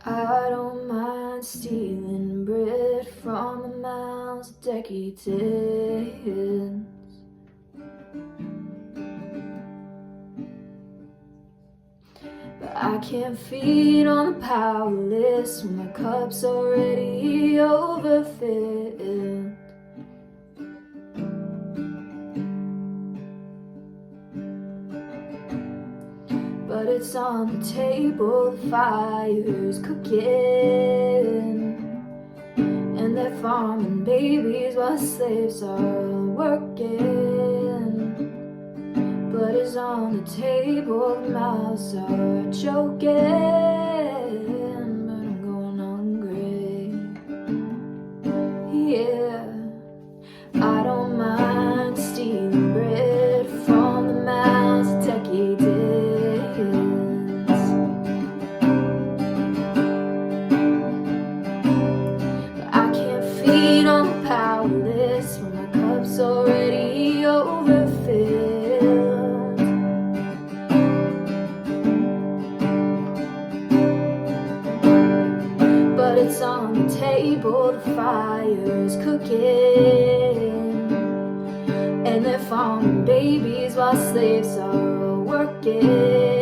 I don't mind stealing bread from the mouths of decades, but I can't feed on the powerless when my cup's already overfilled. But it's on the table, the fire's cooking, and they're farming babies while slaves are working. Blood is on the table, the mouths are choking, but I'm going hungry. Yeah, I don't mind stealing bread from the mouths of decades. Feed on the powerless when my cup's already overfilled. But it's on the table, the fire's cooking, and they're farming babies while slaves are working.